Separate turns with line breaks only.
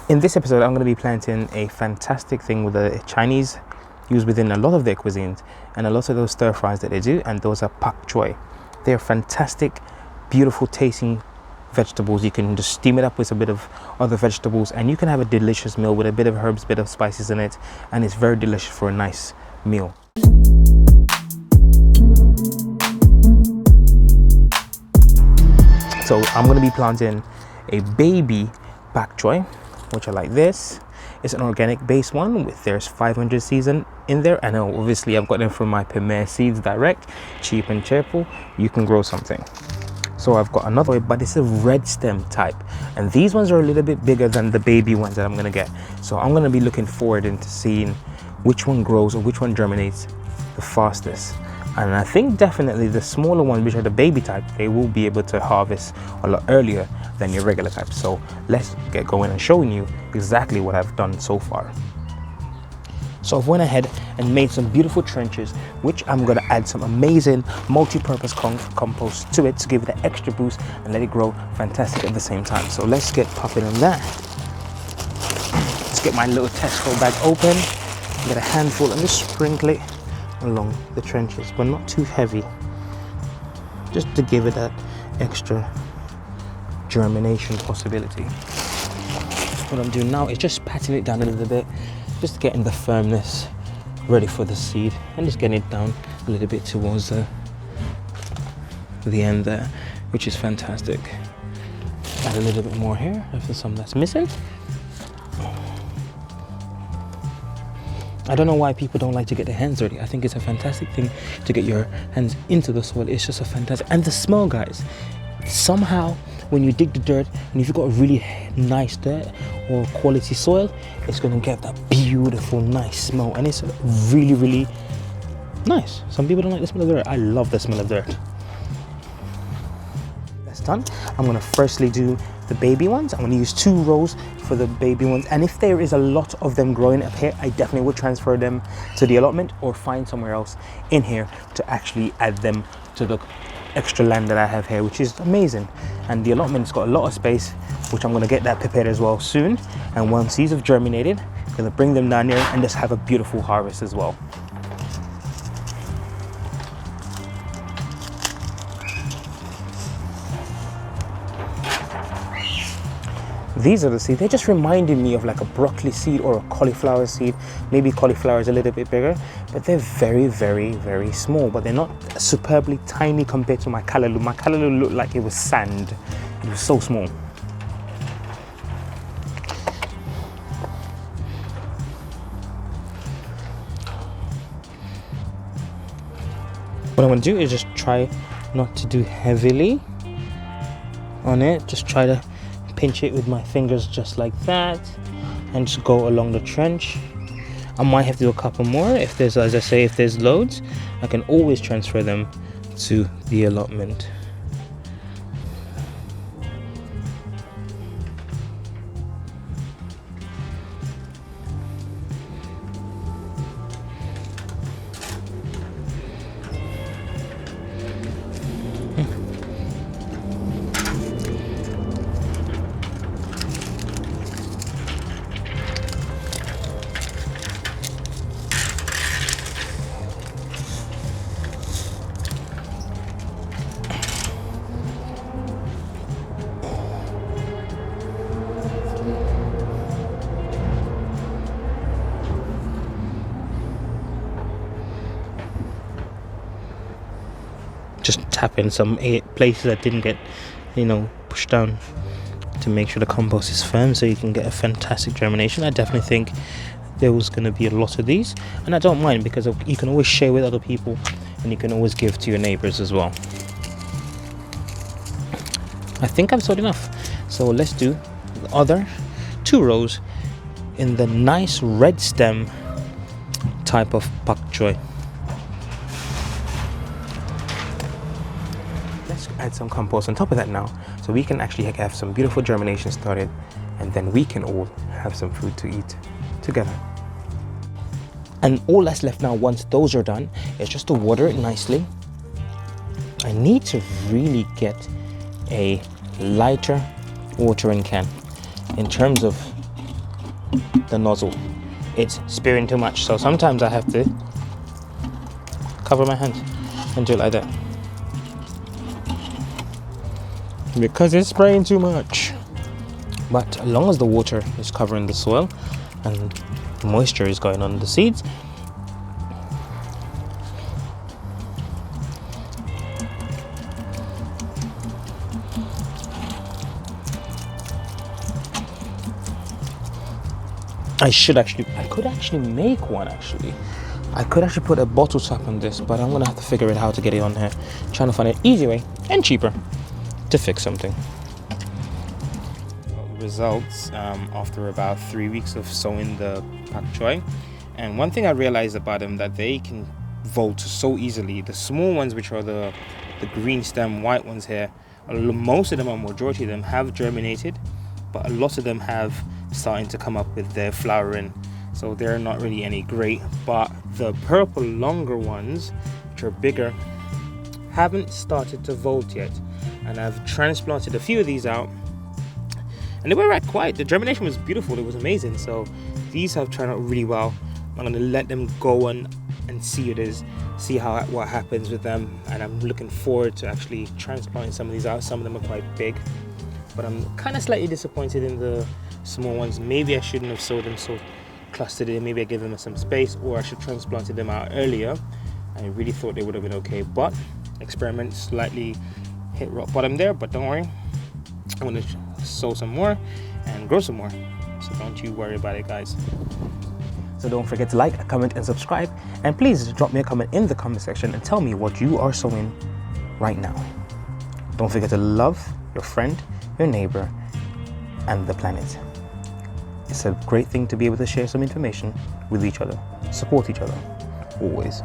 In this episode, I'm going to be planting a fantastic thing with the Chinese use within a lot of their cuisines and a lot of those stir fries that they do, and those are pak choy. They're fantastic, beautiful tasting vegetables. You can just steam it up with a bit of other vegetables and you can have a delicious meal with a bit of herbs, a bit of spices in it, and it's very delicious for a nice meal. So I'm going to be planting a baby pak choy, which are like this. It's an organic based one with there's 500 seeds in there, and obviously I've got them from my Premier Seeds Direct, cheap and cheerful. You can grow something. So I've got another, but it's a red stem type, and these ones are a little bit bigger than the baby ones that I'm going to get. So I'm going to be looking forward into seeing which one grows or which one germinates the fastest. And I think definitely the smaller ones, which are the baby type, they will be able to harvest a lot earlier than your regular type. So let's get going and showing you exactly what I've done so far. So I've went ahead and made some beautiful trenches, which I'm going to add some amazing multi-purpose compost to it to give it an extra boost and let it grow fantastic at the same time. So let's get popping on that. Let's get my little Tesco bag open, get a handful and just sprinkle it along the trenches, but not too heavy, just to give it that extra germination possibility. What I'm doing now is just patting it down a little bit, just getting the firmness ready for the seed, and just getting it down a little bit towards the end there, which is fantastic. Add a little bit more here if there's some that's missing. I don't know why people don't like to get their hands dirty. I think it's a fantastic thing to get your hands into the soil. It's just a fantastic, and the smell, guys. Somehow, when you dig the dirt, and if you've got a really nice dirt or quality soil, it's going to get that beautiful, nice smell, and it's really, really nice. Some people don't like the smell of dirt. I love the smell of dirt. That's done. I'm going to firstly do the baby ones. I'm going to use 2 rows for the baby ones, and if there is a lot of them growing up here, I definitely would transfer them to the allotment or find somewhere else in here to actually add them to the extra land that I have here, which is amazing. And the allotment's got a lot of space, which I'm going to get that prepared as well soon. And once these have germinated, I'm going to bring them down here and just have a beautiful harvest as well. These are the seeds. They just reminded me of like a broccoli seed or a cauliflower seed. Maybe cauliflower is a little bit bigger, but they're very, very, very small. But they're not superbly tiny compared to my callaloo. My callaloo looked like it was sand. It was so small. What I want to do is just try not to do heavily on it. Just try to pinch it with my fingers just like that and just go along the trench. I might have to do a couple more if there's, as I say, if there's loads, I can always transfer them to the allotment. Just tap in some places that didn't get, pushed down to make sure the compost is firm so you can get a fantastic germination. I definitely think there was going to be a lot of these, and I don't mind because you can always share with other people and you can always give to your neighbors as well. I think I've sowed enough, so let's do the other 2 rows in the nice red stem type of pak choy. Let's add some compost on top of that now, so we can actually have some beautiful germination started, and then we can all have some food to eat together. And all that's left now, once those are done, is just to water it nicely. I need to really get a lighter watering can in terms of the nozzle. It's spraying too much, so sometimes I have to cover my hand and do it like that because it's spraying too much. But as long as the water is covering the soil and moisture is going on the seeds, I could actually make one actually. I could actually put a bottle top on this, but I'm gonna have to figure out how to get it on here. Trying to find an easy way and cheaper to fix something. Results after about 3 weeks of sowing the pak choi, and one thing I realized about them, that they can volt so easily. The small ones, which are the green stem white ones here, most of them, or majority of them, have germinated, but a lot of them have starting to come up with their flowering, so they're not really any great. But the purple longer ones, which are bigger, haven't started to volt yet, and I've transplanted a few of these out, and they were quite, the germination was beautiful, it was amazing. So these have turned out really well. I'm going to let them go and see what happens with them, and I'm looking forward to actually transplanting some of these out. Some of them are quite big, but I'm kind of slightly disappointed in the small ones. Maybe I shouldn't have sowed them so clustered in. Maybe I gave them some space, or I should have transplanted them out earlier. I really thought they would have been okay, but experiment slightly hit rock bottom there. But don't worry, I'm going to sow some more and grow some more, so don't you worry about it, guys. So don't forget to like, comment and subscribe, and please drop me a comment in the comment section and tell me what you are sowing right now. Don't forget to love your friend, your neighbor, and the planet. It's a great thing to be able to share some information with each other. Support each other, always.